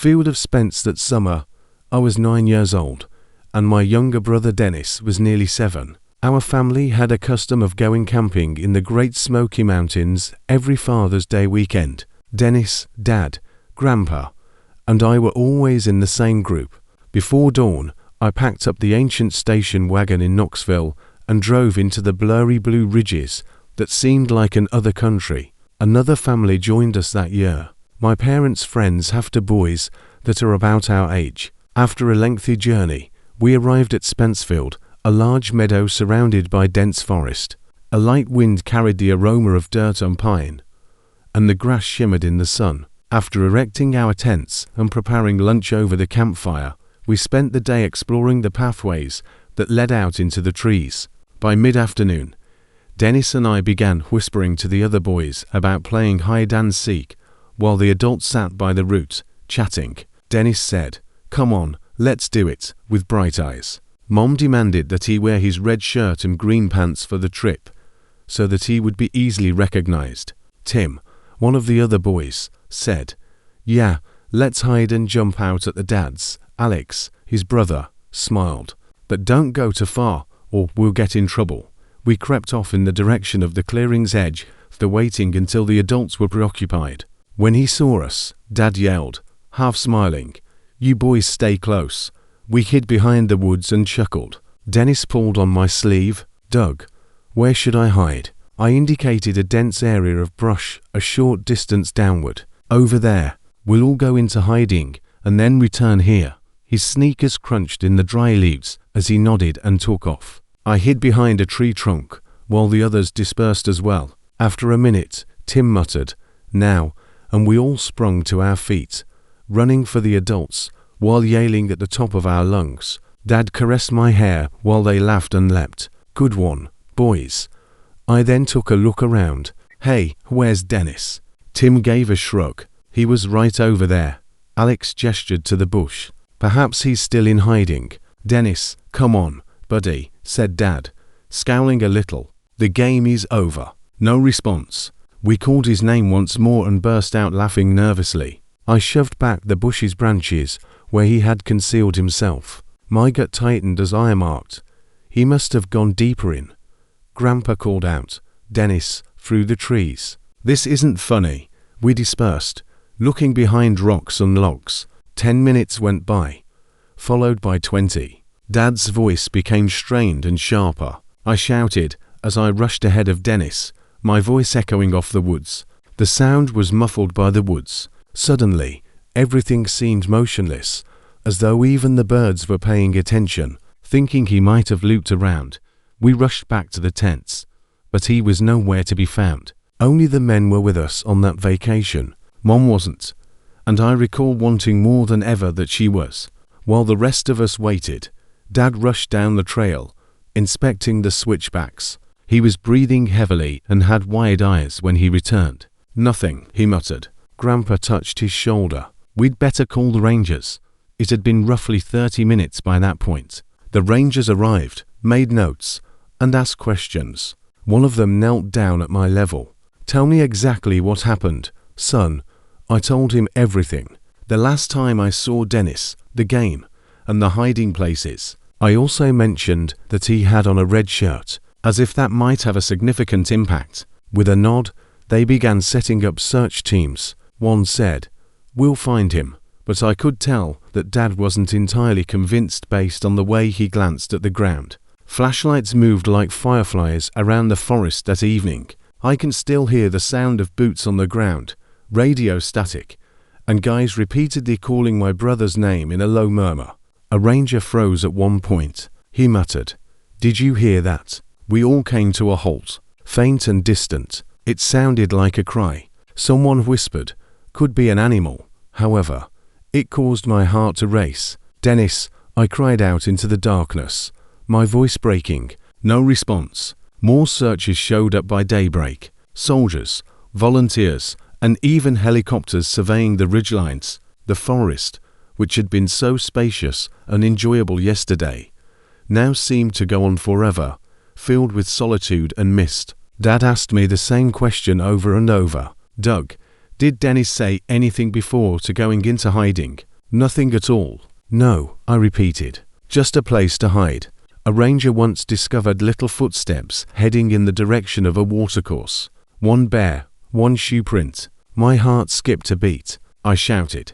Field of Spence that summer. I was 9 years old, and my younger brother Dennis was nearly 7. Our family had a custom of going camping in the Great Smoky Mountains every Father's Day weekend. Dennis, Dad, Grandpa, and I were always in the same group. Before dawn, I packed up the ancient station wagon in Knoxville and drove into the blurry blue ridges that seemed like another country. Another family joined us that year. My parents' friends have 2 boys that are about our age. After a lengthy journey, we arrived at Spencefield, a large meadow surrounded by dense forest. A light wind carried the aroma of dirt and pine, and the grass shimmered in the sun. After erecting our tents and preparing lunch over the campfire, we spent the day exploring the pathways that led out into the trees. By mid-afternoon, Dennis and I began whispering to the other boys about playing hide and seek, while the adults sat by the route, chatting. Dennis said, "Come on, let's do it," with bright eyes. Mom demanded that he wear his red shirt and green pants for the trip, so that he would be easily recognized. Tim, one of the other boys, said, "Yeah, let's hide and jump out at the dads." Alex, his brother, smiled. "But don't go too far, or we'll get in trouble." We crept off in the direction of the clearing's edge, waiting until the adults were preoccupied. When he saw us, Dad yelled, half smiling, "You boys stay close." We hid behind the woods and chuckled. Dennis pulled on my sleeve. "Doug, where should I hide?" I indicated a dense area of brush a short distance downward. "Over there. We'll all go into hiding and then return here." His sneakers crunched in the dry leaves as he nodded and took off. I hid behind a tree trunk while the others dispersed as well. After a minute, Tim muttered, "Now," and we all sprung to our feet, running for the adults while yelling at the top of our lungs. Dad caressed my hair while they laughed and leapt. "Good one, boys." I then took a look around. "Hey, where's Dennis?" Tim gave a shrug. "He was right over there." Alex gestured to the bush. "Perhaps he's still in hiding." "Dennis, come on, buddy," said Dad, scowling a little. "The game is over." No response. We called his name once more and burst out laughing nervously. I shoved back the bush's branches where he had concealed himself. My gut tightened as I remarked, "He must have gone deeper in." Grandpa called out, "Dennis, through the trees." "This isn't funny." We dispersed, looking behind rocks and logs. 10 minutes went by, followed by 20. Dad's voice became strained and sharper. I shouted as I rushed ahead of Dennis, my voice echoing off the woods. The sound was muffled by the woods. Suddenly, everything seemed motionless, as though even the birds were paying attention. Thinking he might have looped around, we rushed back to the tents, but he was nowhere to be found. Only the men were with us on that vacation. Mom wasn't, and I recall wanting more than ever that she was. While the rest of us waited, Dad rushed down the trail, inspecting the switchbacks. He was breathing heavily and had wide eyes when he returned. "Nothing," he muttered. Grandpa touched his shoulder. "We'd better call the rangers." It had been roughly 30 minutes by that point. The rangers arrived, made notes, and asked questions. One of them knelt down at my level. "Tell me exactly what happened, son." I told him everything. The last time I saw Dennis, the game, and the hiding places. I also mentioned that he had on a red shirt, as if that might have a significant impact. With a nod, they began setting up search teams. One said, "We'll find him," but I could tell that Dad wasn't entirely convinced based on the way he glanced at the ground. Flashlights moved like fireflies around the forest that evening. I can still hear the sound of boots on the ground, radio static, and guys repeatedly calling my brother's name in a low murmur. A ranger froze at one point. He muttered, "Did you hear that?" We all came to a halt, faint and distant. It sounded like a cry. Someone whispered, "Could be an animal." However, it caused my heart to race. "Dennis," I cried out into the darkness, my voice breaking. No response. More searches showed up by daybreak. Soldiers, volunteers, and even helicopters surveying the ridgelines. The forest, which had been so spacious and enjoyable yesterday, now seemed to go on forever, filled with solitude and mist. Dad asked me the same question over and over. "Doug, did Dennis say anything before to going into hiding?" Nothing at all. No, I repeated. Just a place to hide. A ranger once discovered little footsteps heading in the direction of a watercourse. One bare, one shoe print. My heart skipped a beat. I shouted,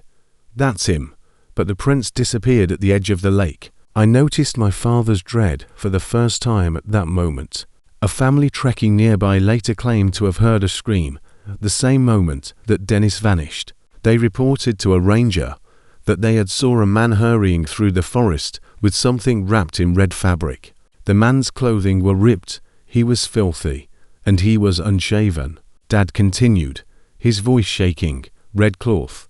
"That's him!" But the prints disappeared at the edge of the lake. I noticed my father's dread for the first time at that moment. A family trekking nearby later claimed to have heard a scream the same moment that Dennis vanished. They reported to a ranger that they had saw a man hurrying through the forest with something wrapped in red fabric. The man's clothing were ripped, he was filthy, and he was unshaven. Dad continued, his voice shaking. Red cloth.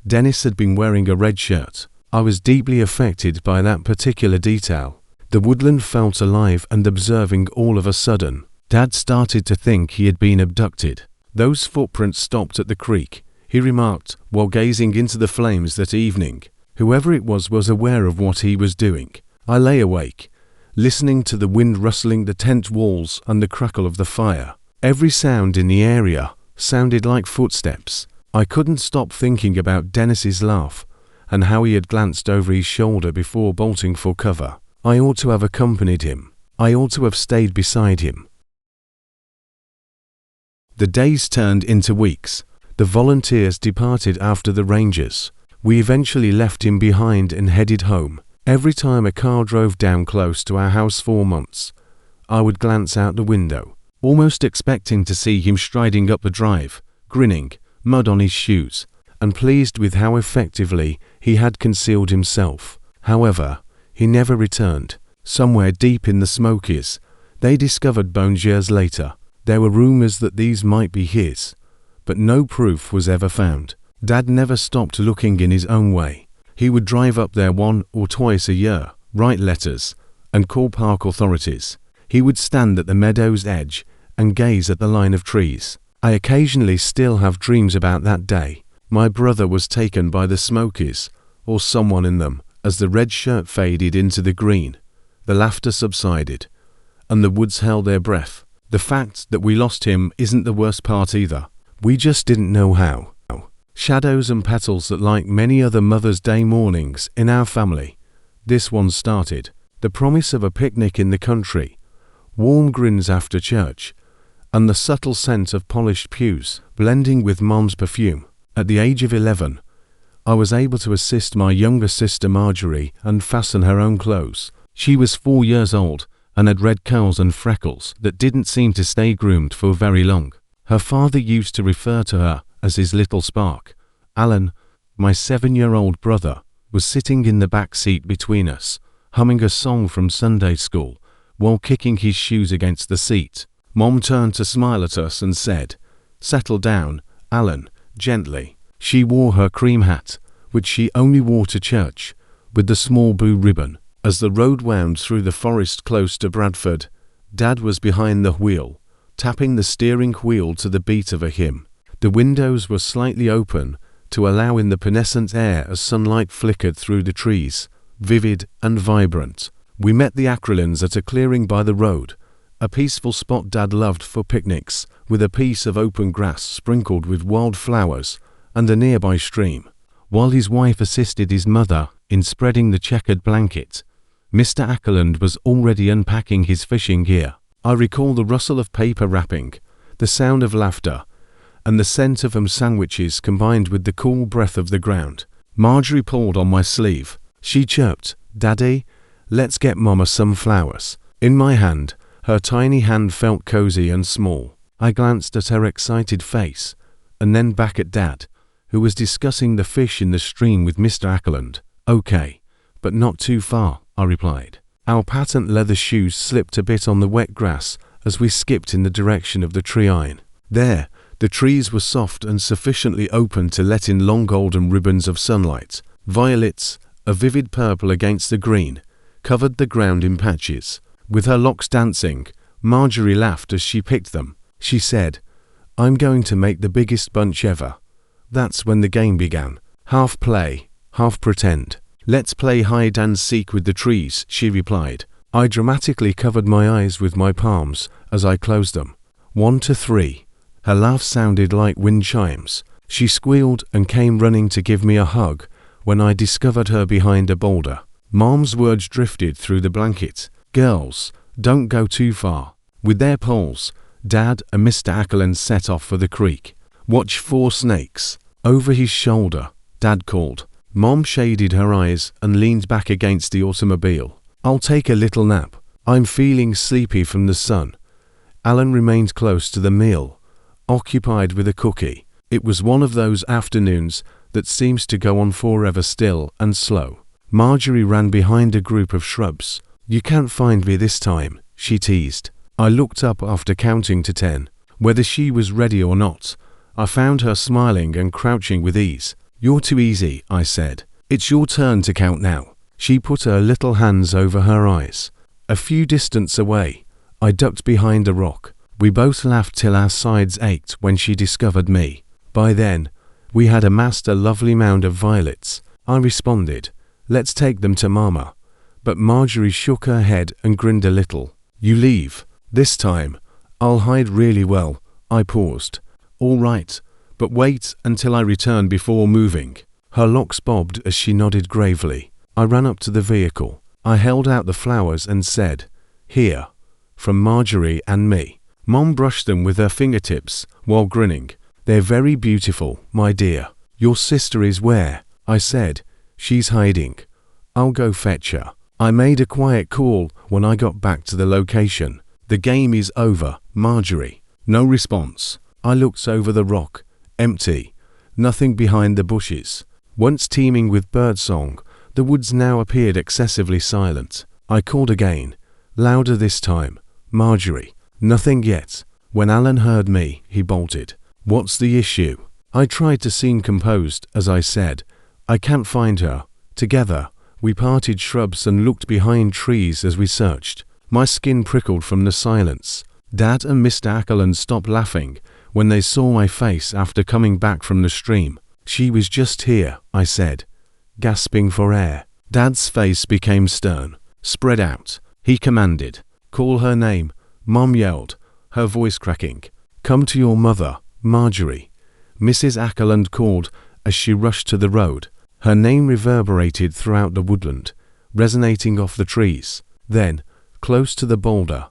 Dennis had been wearing a red shirt. I was deeply affected by that particular detail. The woodland felt alive and observing all of a sudden. Dad started to think he had been abducted. Those footprints stopped at the creek, he remarked while gazing into the flames that evening. Whoever it was aware of what he was doing. I lay awake, listening to the wind rustling the tent walls and the crackle of the fire. Every sound in the area sounded like footsteps. I couldn't stop thinking about Dennis's laugh and how he had glanced over his shoulder before bolting for cover. I ought to have accompanied him. I ought to have stayed beside him. The days turned into weeks. The volunteers departed after the rangers. We eventually left him behind and headed home. Every time a car drove down close to our house 4 months, I would glance out the window, almost expecting to see him striding up the drive, grinning, mud on his shoes, and pleased with how effectively he had concealed himself. However, he never returned. Somewhere deep in the Smokies, they discovered bones years later. There were rumors that these might be his, but no proof was ever found. Dad never stopped looking in his own way. He would drive up there 1 or 2 a year, write letters, and call park authorities. He would stand at the meadow's edge and gaze at the line of trees. I occasionally still have dreams about that day. My brother was taken by the Smokies, or someone in them, as the red shirt faded into the green. The laughter subsided, and the woods held their breath. The fact that we lost him isn't the worst part either. We just didn't know how. Shadows and petals that, like many other Mother's Day mornings in our family, this one started. The promise of a picnic in the country, warm grins after church, and the subtle scent of polished pews blending with Mom's perfume. At the age of 11, I was able to assist my younger sister Marjorie unfasten her own clothes. She was 4 years old and had red curls and freckles that didn't seem to stay groomed for very long. Her father used to refer to her as his little spark. Alan, my 7-year-old brother, was sitting in the back seat between us, humming a song from Sunday school while kicking his shoes against the seat. Mom turned to smile at us and said, "Settle down, Alan," gently. She wore her cream hat, which she only wore to church, with the small blue ribbon. As the road wound through the forest close to Bradford, Dad was behind the wheel, tapping the steering wheel to the beat of a hymn. The windows were slightly open to allow in the penescent air as sunlight flickered through the trees, vivid and vibrant. We met the Acrolins at a clearing by the road, a peaceful spot Dad loved for picnics, with a piece of open grass sprinkled with wild flowers and a nearby stream. While his wife assisted his mother in spreading the checkered blanket, Mr. Ackerland was already unpacking his fishing gear. I recall the rustle of paper wrapping, the sound of laughter, and the scent of sandwiches combined with the cool breath of the ground. Marjorie pulled on my sleeve. She chirped, "Daddy, let's get Mama some flowers." In my hand, her tiny hand felt cozy and small. I glanced at her excited face, and then back at Dad, who was discussing the fish in the stream with Mr. Ackerland. "Okay, but not too far," I replied. Our patent leather shoes slipped a bit on the wet grass as we skipped in the direction of the tree iron. There, the trees were soft and sufficiently open to let in long golden ribbons of sunlight. Violets, a vivid purple against the green, covered the ground in patches. With her locks dancing, Marjorie laughed as she picked them. She said, "I'm going to make the biggest bunch ever." That's when the game began. Half play, half pretend. "Let's play hide and seek with the trees," she replied. I dramatically covered my eyes with my palms as I closed them. 1 to 3. Her laugh sounded like wind chimes. She squealed and came running to give me a hug when I discovered her behind a boulder. Mom's words drifted through the blanket. "Girls, don't go too far." With their poles, Dad and Mr. Ackland set off for the creek. "Watch for snakes." Over his shoulder, Dad called. Mom shaded her eyes and leaned back against the automobile. "I'll take a little nap. I'm feeling sleepy from the sun." Alan remained close to the meal, occupied with a cookie. It was one of those afternoons that seems to go on forever, still and slow. Marjorie ran behind a group of shrubs. "You can't find me this time," she teased. I looked up after counting to 10. Whether she was ready or not, I found her smiling and crouching with ease. "You're too easy," I said. "It's your turn to count now." She put her little hands over her eyes. A few distance away, I ducked behind a rock. We both laughed till our sides ached when she discovered me. By then, we had amassed a lovely mound of violets. I responded, "Let's take them to Mama." But Marjorie shook her head and grinned a little. "You leave. This time, I'll hide really well." I paused. "All right, but wait until I return before moving." Her locks bobbed as she nodded gravely. I ran up to the vehicle. I held out the flowers and said, "Here, from Marjorie and me." Mom brushed them with her fingertips while grinning. "They're very beautiful, my dear." "Your sister is where?" I said. "She's hiding. I'll go fetch her." I made a quiet call when I got back to the location. "The game is over, Marjorie." No response. I looked over the rock. Empty. Nothing behind the bushes. Once teeming with birdsong, the woods now appeared excessively silent. I called again, louder this time. "Marjorie." Nothing yet. When Alan heard me, he bolted. "What's the issue?" I tried to seem composed as I said, "I can't find her." Together, we parted shrubs and looked behind trees as we searched. My skin prickled from the silence. Dad and Mr. Ackland stopped laughing when they saw my face after coming back from the stream. "She was just here," I said, gasping for air. Dad's face became stern. "Spread out," he commanded. "Call her name." Mom yelled, her voice cracking. "Come to your mother, Marjorie." Mrs. Ackland called as she rushed to the road. Her name reverberated throughout the woodland, resonating off the trees. Then, close to the boulder,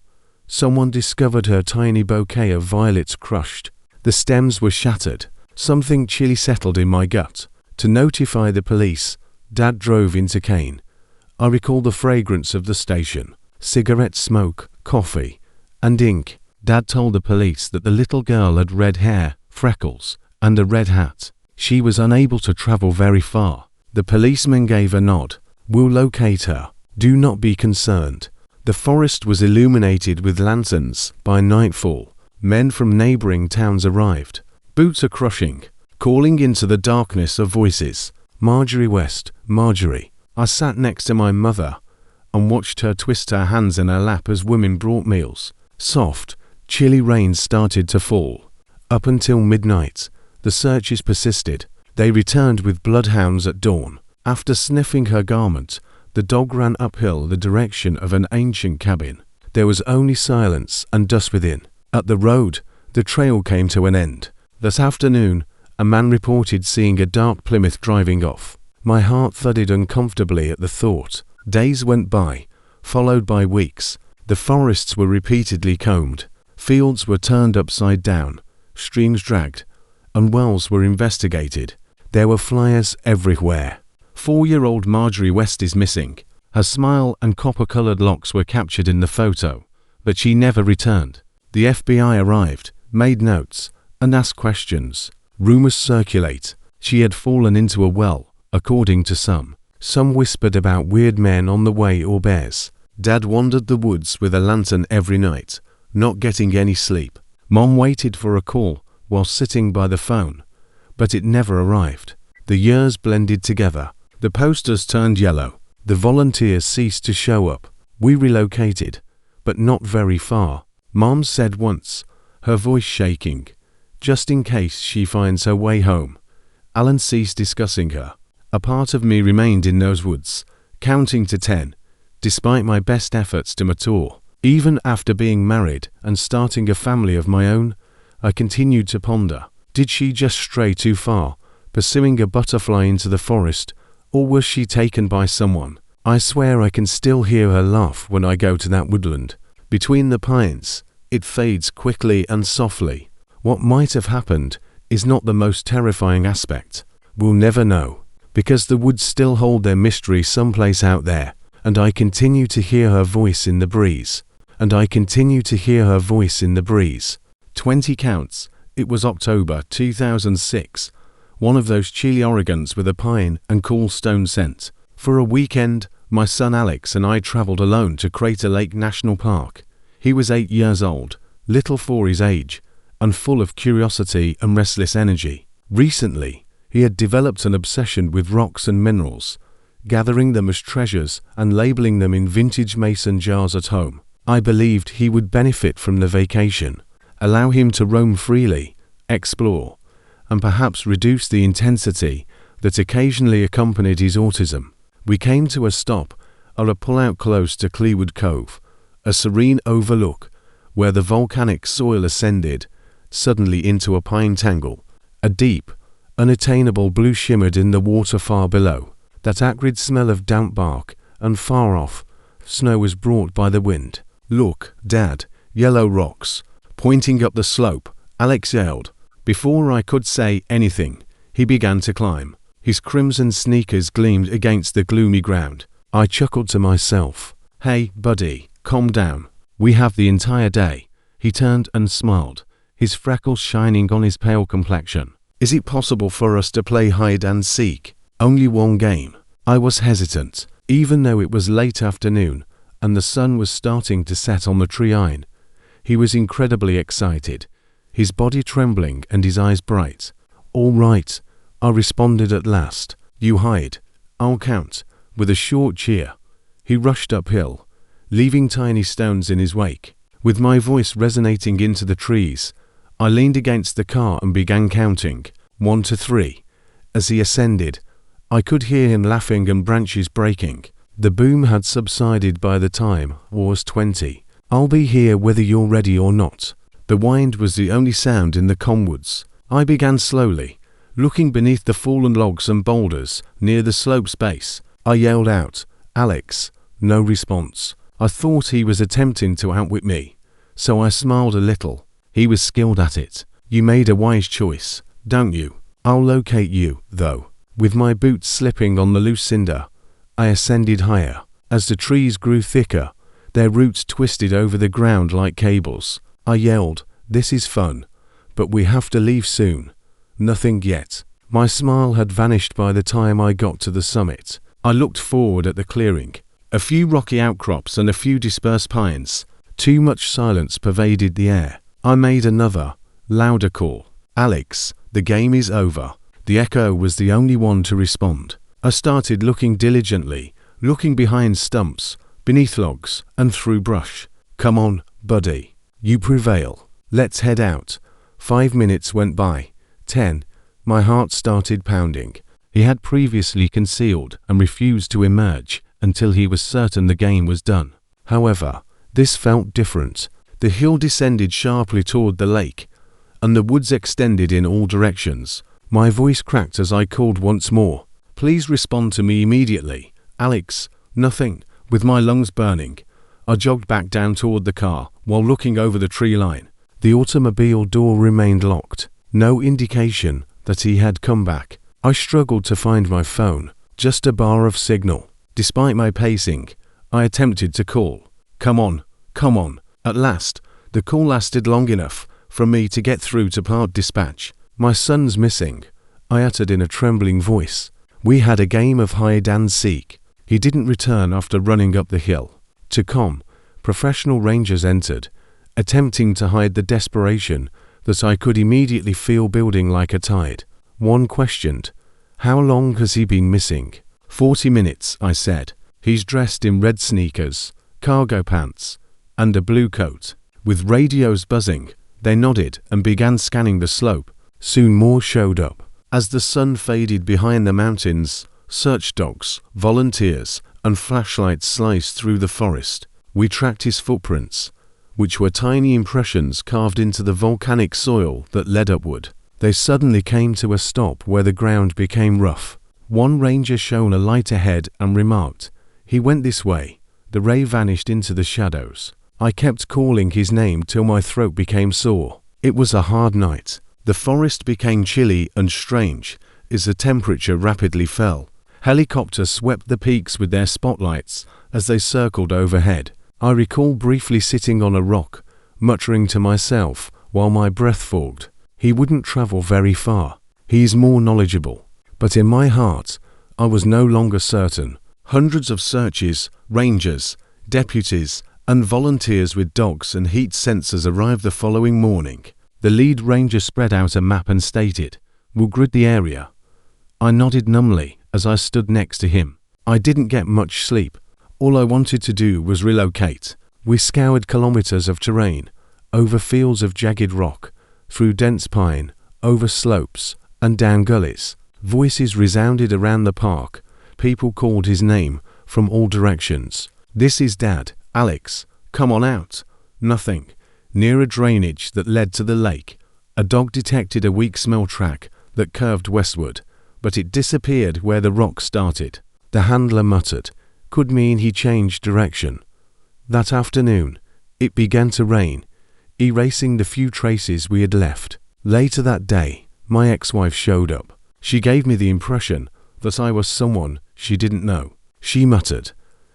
someone discovered her tiny bouquet of violets crushed. The stems were shattered. Something chilly settled in my gut. To notify the police, Dad drove into Kane. I recall the fragrance of the station, cigarette smoke, coffee, and ink. Dad told the police that the little girl had red hair, freckles, and a red hat. She was unable to travel very far. The policeman gave a nod. "We'll locate her. Do not be concerned." The forest was illuminated with lanterns by nightfall. Men from neighboring towns arrived. Boots are crushing, calling into the darkness of voices. "Marjorie West, Marjorie." I sat next to my mother and watched her twist her hands in her lap as women brought meals. Soft, chilly rain started to fall. Up until midnight, the searches persisted. They returned with bloodhounds at dawn. After sniffing her garment, the dog ran uphill the direction of an ancient cabin. There was only silence and dust within. At the road, the trail came to an end. That afternoon, a man reported seeing a dark Plymouth driving off. My heart thudded uncomfortably at the thought. Days went by, followed by weeks. The forests were repeatedly combed. Fields were turned upside down, streams dragged, and wells were investigated. There were flyers everywhere. 4-year-old Marjorie West is missing. Her smile and copper-colored locks were captured in the photo, but she never returned. The FBI arrived, made notes, and asked questions. Rumors circulate. She had fallen into a well, according to some. Some whispered about weird men on the way or bears. Dad wandered the woods with a lantern every night, not getting any sleep. Mom waited for a call while sitting by the phone, but it never arrived. The years blended together. The posters turned yellow. The volunteers ceased to show up. We relocated, but not very far. Mom said once, her voice shaking, "Just in case she finds her way home." Alan ceased discussing her. A part of me remained in those woods, counting to 10, despite my best efforts to mature. Even after being married and starting a family of my own, I continued to ponder. Did she just stray too far, pursuing a butterfly into the forest, Or was she taken by someone? I swear I can still hear her laugh when I go to that woodland. Between the pines, it fades quickly and softly. What might have happened is not the most terrifying aspect. We'll never know, because the woods still hold their mystery someplace out there, and I continue to hear her voice in the breeze. And I continue to hear her voice in the breeze. 20 counts. It was October 2006. One of those chilly Oregons with a pine and cool stone scent. For a weekend, my son Alex and I traveled alone to Crater Lake National Park. He was 8 years old, little for his age, and full of curiosity and restless energy. Recently, he had developed an obsession with rocks and minerals, gathering them as treasures and labeling them in vintage mason jars at home. I believed he would benefit from the vacation, allow him to roam freely, explore, and perhaps reduce the intensity that occasionally accompanied his autism. We came to a stop at a pullout close to Clearwood Cove, a serene overlook where the volcanic soil ascended suddenly into a pine tangle. A deep, unattainable blue shimmered in the water far below. That acrid smell of damp bark and far off, snow was brought by the wind. "Look, Dad, yellow rocks." Pointing up the slope, Alex yelled. Before I could say anything, he began to climb. His crimson sneakers gleamed against the gloomy ground. I chuckled to myself. "Hey, buddy, calm down. We have the entire day." He turned and smiled, his freckles shining on his pale complexion. "Is it possible for us to play hide and seek? Only one game." I was hesitant, even though it was late afternoon and the sun was starting to set on the tree line. He was incredibly excited, his body trembling and his eyes bright. "All right," I responded at last. "You hide. I'll count." With a short cheer, he rushed uphill, leaving tiny stones in his wake. With my voice resonating into the trees, I leaned against the car and began counting, 1 to 3. As he ascended, I could hear him laughing and branches breaking. The boom had subsided by the time I was 20. "I'll be here whether you're ready or not." The wind was the only sound in the comwoods. I began slowly, looking beneath the fallen logs and boulders near the slope's base. I yelled out, "Alex." No response. I thought he was attempting to outwit me, so I smiled a little. He was skilled at it. "You made a wise choice, don't you? I'll locate you, though." With my boots slipping on the loose cinder, I ascended higher. As the trees grew thicker, their roots twisted over the ground like cables. I yelled, "This is fun, but we have to leave soon." Nothing yet. My smile had vanished by the time I got to the summit. I looked forward at the clearing. A few rocky outcrops and a few dispersed pines. Too much silence pervaded the air. I made another, louder call. "Alex, the game is over." The echo was the only one to respond. I started looking diligently, looking behind stumps, beneath logs, and through brush. "Come on, buddy. You prevail. Let's head out." 5 minutes went by. 10. My heart started pounding. He had previously concealed and refused to emerge until he was certain the game was done. However, this felt different. The hill descended sharply toward the lake, and the woods extended in all directions. My voice cracked as I called once more. "Please respond to me immediately." "Alex." "Nothing." With my lungs burning, I jogged back down toward the car while looking over the tree line. The automobile door remained locked. No indication that he had come back. I struggled to find my phone, just a bar of signal. Despite my pacing, I attempted to call. "Come on, come on." At last, the call lasted long enough for me to get through to Part Dispatch. "My son's missing," I uttered in a trembling voice. "We had a game of hide and seek. He didn't return after running up the hill." To com, professional rangers entered, attempting to hide the desperation that I could immediately feel building like a tide. One questioned, "How long has he been missing?" 40 minutes, I said. "He's dressed in red sneakers, cargo pants, and a blue coat." With radios buzzing, they nodded and began scanning the slope. Soon more showed up. As the sun faded behind the mountains, search dogs, volunteers, and flashlights sliced through the forest. We tracked his footprints, which were tiny impressions carved into the volcanic soil that led upward. They suddenly came to a stop where the ground became rough. One ranger shone a light ahead and remarked, "He went this way." The ray vanished into the shadows. I kept calling his name till my throat became sore. It was a hard night. The forest became chilly and strange as the temperature rapidly fell. Helicopters swept the peaks with their spotlights as they circled overhead. I recall briefly sitting on a rock, muttering to myself while my breath fogged. He wouldn't travel very far. He is more knowledgeable. But in my heart, I was no longer certain. Hundreds of searchers, rangers, deputies, and volunteers with dogs and heat sensors arrived the following morning. The lead ranger spread out a map and stated, "We'll grid the area." I nodded numbly as I stood next to him. I didn't get much sleep. All I wanted to do was relocate. We scoured kilometers of terrain, over fields of jagged rock, through dense pine, over slopes, and down gullies. Voices resounded around the park. People called his name from all directions. "This is Dad. Alex. Come on out." Nothing. Near a drainage that led to the lake, a dog detected a weak smell track that curved westward, but it disappeared where the rock started. The handler muttered, "Could mean he changed direction." That afternoon, it began to rain, erasing the few traces we had left. Later that day, my ex-wife showed up. She gave me the impression that I was someone she didn't know. She muttered,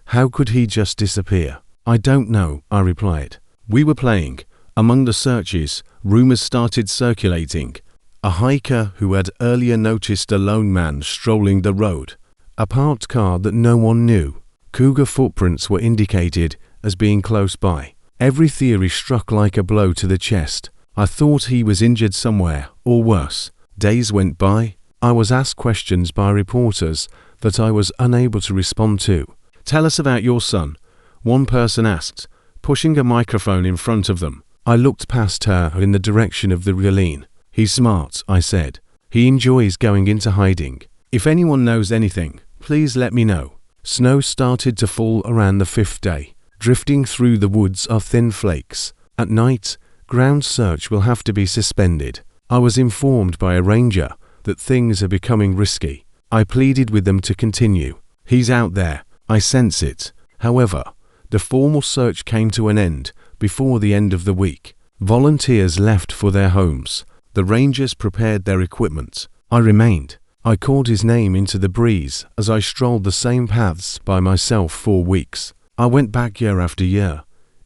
"How could he just disappear?" "I don't know," I replied. We were playing. Among the searches, rumors started circulating. A hiker who had earlier noticed a lone man strolling the road. A parked car that no one knew. Cougar footprints were indicated as being close by. Every theory struck like a blow to the chest. I thought he was injured somewhere, or worse. Days went by. I was asked questions by reporters that I was unable to respond to. "Tell us about your son," one person asked, pushing a microphone in front of them. I looked past her in the direction of the ravine. "He's smart," I said. "He enjoys going into hiding. If anyone knows anything, please let me know." Snow started to fall around the 5th day. Drifting through the woods are thin flakes. At night, ground search will have to be suspended. I was informed by a ranger that things are becoming risky. I pleaded with them to continue. "He's out there. I sense it." However, the formal search came to an end before the end of the week. Volunteers left for their homes. The rangers prepared their equipment. I remained. I called his name into the breeze as I strolled the same paths by myself for weeks. I went back year after year,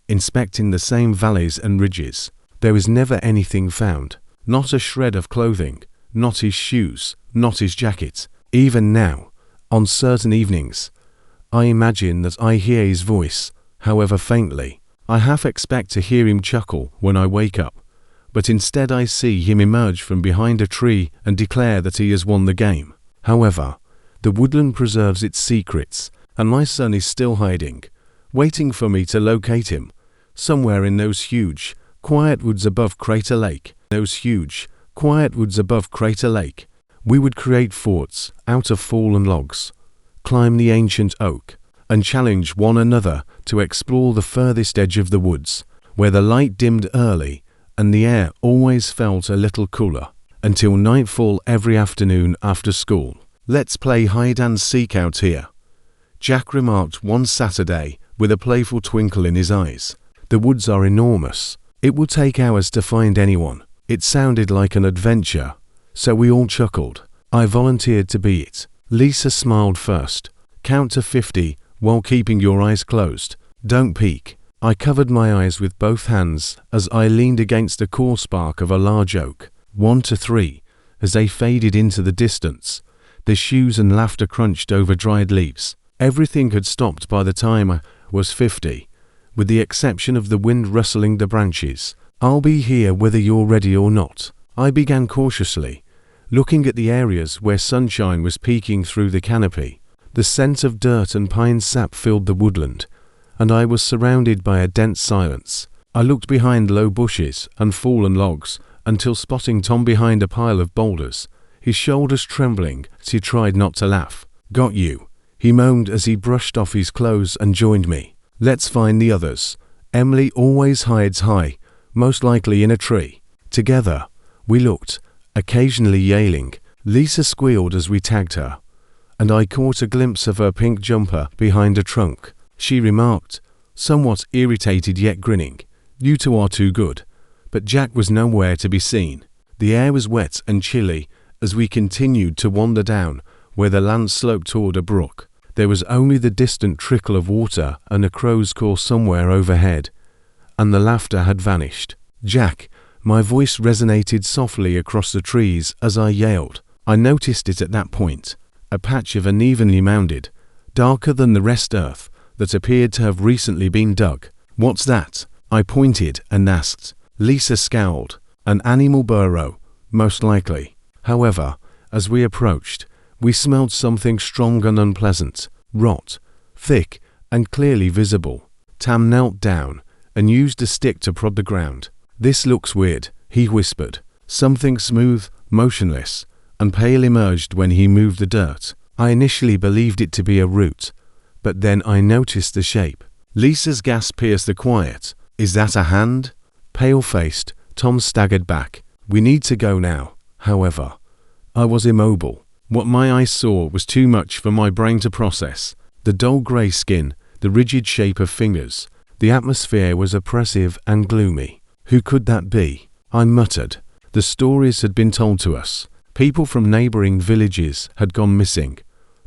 inspecting the same valleys and ridges. There was never anything found. Not a shred of clothing, not his shoes, not his jacket. Even now, on certain evenings, I imagine that I hear his voice, however faintly. I half expect to hear him chuckle when I wake up, but instead I see him emerge from behind a tree and declare that he has won the game. However, the woodland preserves its secrets, and my son is still hiding, waiting for me to locate him, somewhere in those huge, quiet woods above Crater Lake. We would create forts out of fallen logs, climb the ancient oak, and challenge one another to explore the furthest edge of the woods, where the light dimmed early and the air always felt a little cooler, until nightfall every afternoon after school. "Let's play hide and seek out here," Jack remarked one Saturday with a playful twinkle in his eyes. "The woods are enormous. It will take hours to find anyone." It sounded like an adventure, so we all chuckled. I volunteered to be it. Lisa smiled first. "Count to 50 while keeping your eyes closed. Don't peek." I covered my eyes with both hands as I leaned against the coarse bark of a large oak. 1 to 3, as they faded into the distance. The shoes and laughter crunched over dried leaves. Everything had stopped by the time I was 50, with the exception of the wind rustling the branches. "I'll be here whether you're ready or not." I began cautiously, looking at the areas where sunshine was peeking through the canopy. The scent of dirt and pine sap filled the woodland, and I was surrounded by a dense silence. I looked behind low bushes and fallen logs until spotting Tom behind a pile of boulders, his shoulders trembling as he tried not to laugh. "Got you," he moaned as he brushed off his clothes and joined me. "Let's find the others. Emily always hides high, most likely in a tree." Together, we looked, occasionally yelling. Lisa squealed as we tagged her. and I caught a glimpse of her pink jumper behind a trunk. She remarked, somewhat irritated yet grinning, "You two are too good." But Jack was nowhere to be seen. The air was wet and chilly as we continued to wander down where the land sloped toward a brook. There was only the distant trickle of water and a crow's call somewhere overhead, and the laughter had vanished. "Jack!" My voice resonated softly across the trees as I yelled. I noticed it at that point, a patch of unevenly mounded, darker than the rest earth that appeared to have recently been dug. "What's that?" I pointed and asked. Lisa scowled. "An animal burrow, most likely." However, as we approached, we smelled something strong and unpleasant, rot, thick and clearly visible. Tam knelt down and used a stick to prod the ground. "This looks weird," he whispered. Something smooth, motionless, and pale emerged when he moved the dirt. I initially believed it to be a root, but then I noticed the shape. Lisa's gasp pierced the quiet. "Is that a hand?" Pale-faced, Tom staggered back. "We need to go now." However, I was immobile. What my eyes saw was too much for my brain to process. The dull grey skin, the rigid shape of fingers. The atmosphere was oppressive and gloomy. Who could that be? I muttered. The stories had been told to us. People from neighboring villages had gone missing,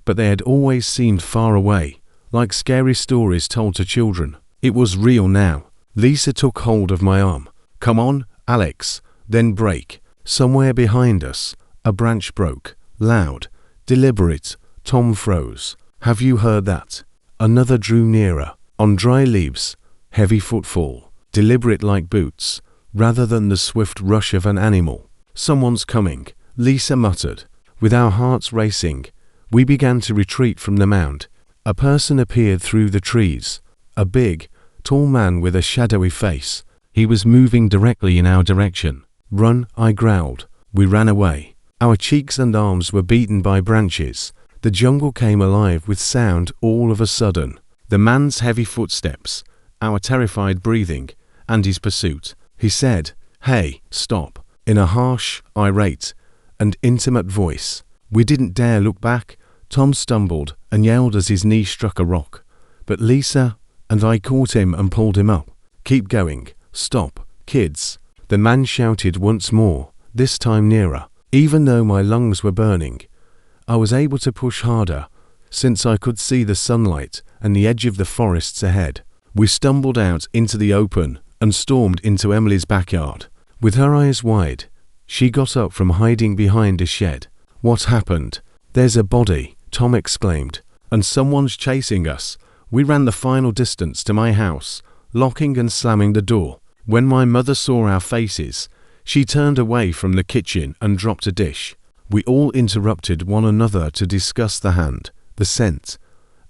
but they had always seemed far away, like scary stories told to children. It was real now. Lisa took hold of my arm. "Come on, Alex, then break." Somewhere behind us, a branch broke. Loud, deliberate. Tom froze. "Have you heard that?" Another drew nearer. On dry leaves, heavy footfall, deliberate like boots, rather than the swift rush of an animal. "Someone's coming," Lisa muttered. With our hearts racing, we began to retreat from the mound. A person appeared through the trees. A big, tall man with a shadowy face. He was moving directly in our direction. "Run," I growled. We ran away. Our cheeks and arms were beaten by branches. The jungle came alive with sound all of a sudden. The man's heavy footsteps, our terrified breathing, and his pursuit. He said, "Hey, stop," in a harsh, irate, and intimate voice. We didn't dare look back. Tom stumbled and yelled as his knee struck a rock. But Lisa and I caught him and pulled him up. "Keep going. Stop, kids." The man shouted once more, this time nearer. Even though my lungs were burning, I was able to push harder, since I could see the sunlight and the edge of the forests ahead. We stumbled out into the open and stormed into Emily's backyard. With her eyes wide, she got up from hiding behind a shed. "What happened?" "There's a body," Tom exclaimed, "and someone's chasing us." We ran the final distance to my house, locking and slamming the door. When my mother saw our faces, she turned away from the kitchen and dropped a dish. We all interrupted one another to discuss the hand, the scent,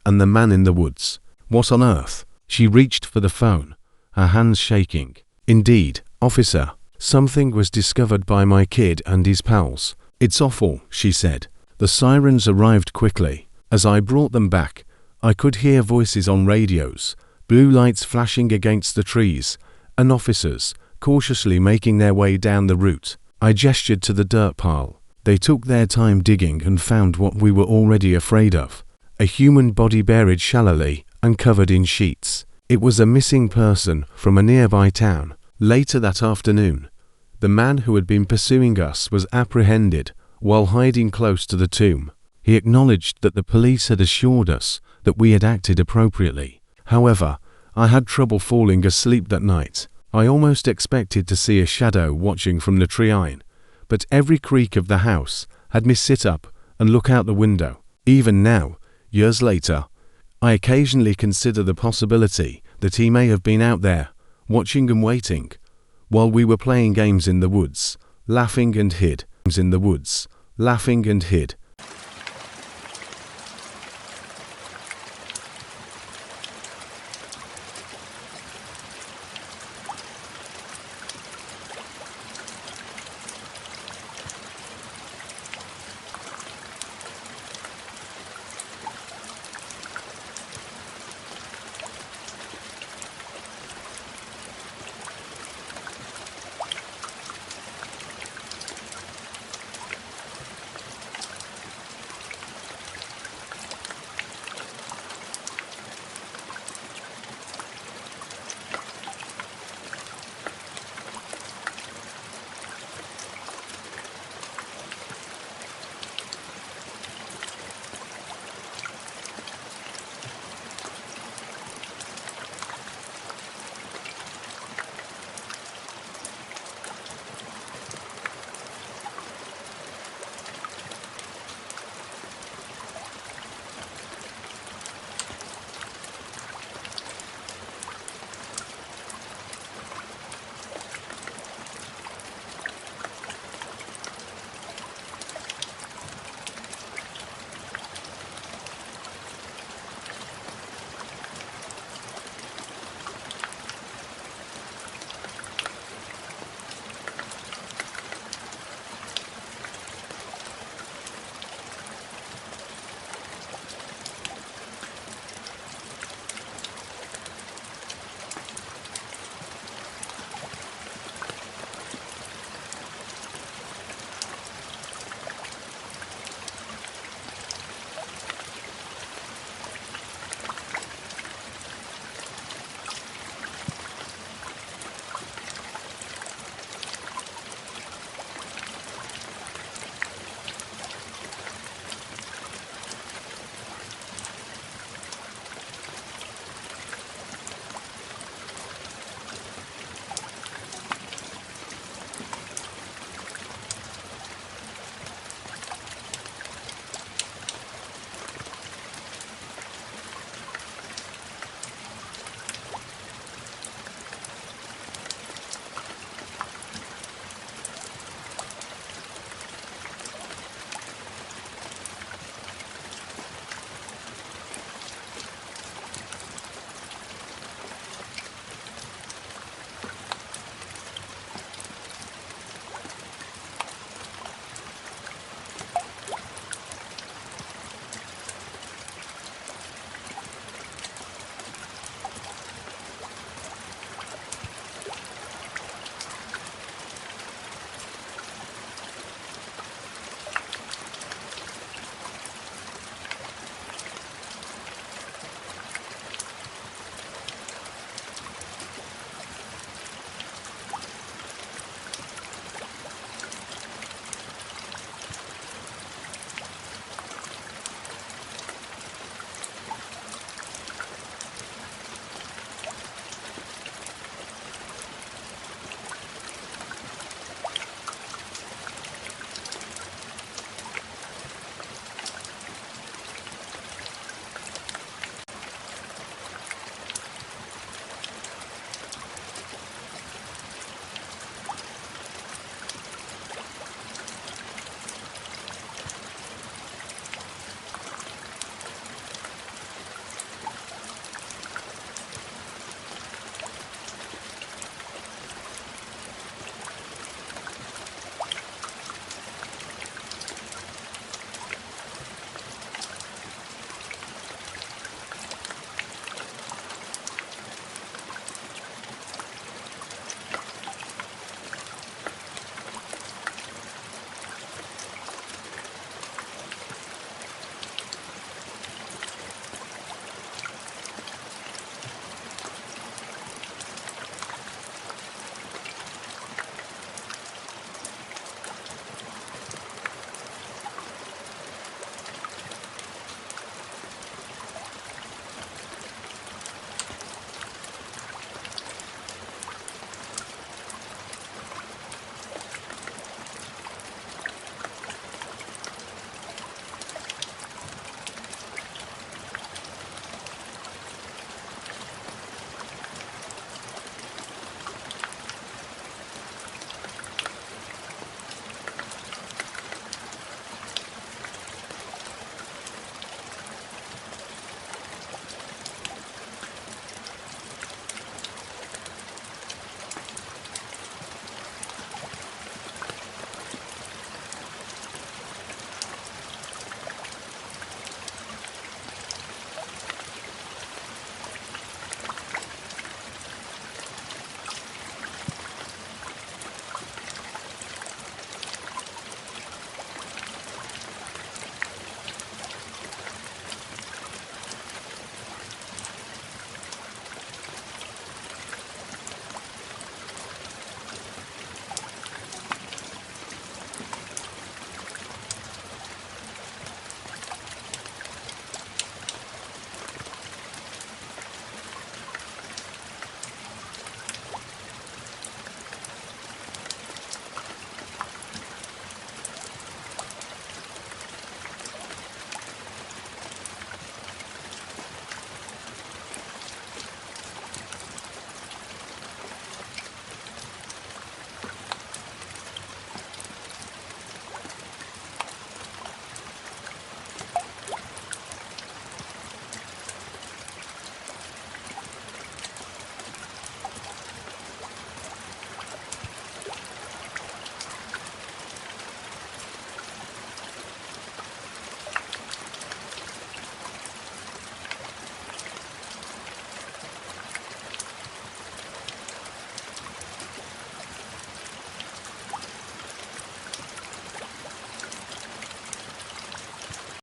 and the man in the woods. "What on earth?" She reached for the phone, her hands shaking. "Indeed, officer, something was discovered by my kid and his pals." "It's awful," she said. The sirens arrived quickly. As I brought them back, I could hear voices on radios, blue lights flashing against the trees, and officers cautiously making their way down the route. I gestured to the dirt pile. They took their time digging and found what we were already afraid of. A human body buried shallowly and covered in sheets. It was a missing person from a nearby town. Later that afternoon, the man who had been pursuing us was apprehended while hiding close to the tomb. He acknowledged that the police had assured us that we had acted appropriately. However, I had trouble falling asleep that night. I almost expected to see a shadow watching from the tree-line, but every creak of the house had me sit up and look out the window. Even now, years later, I occasionally consider the possibility that he may have been out there, watching and waiting, while we were playing games in the woods, laughing and hid.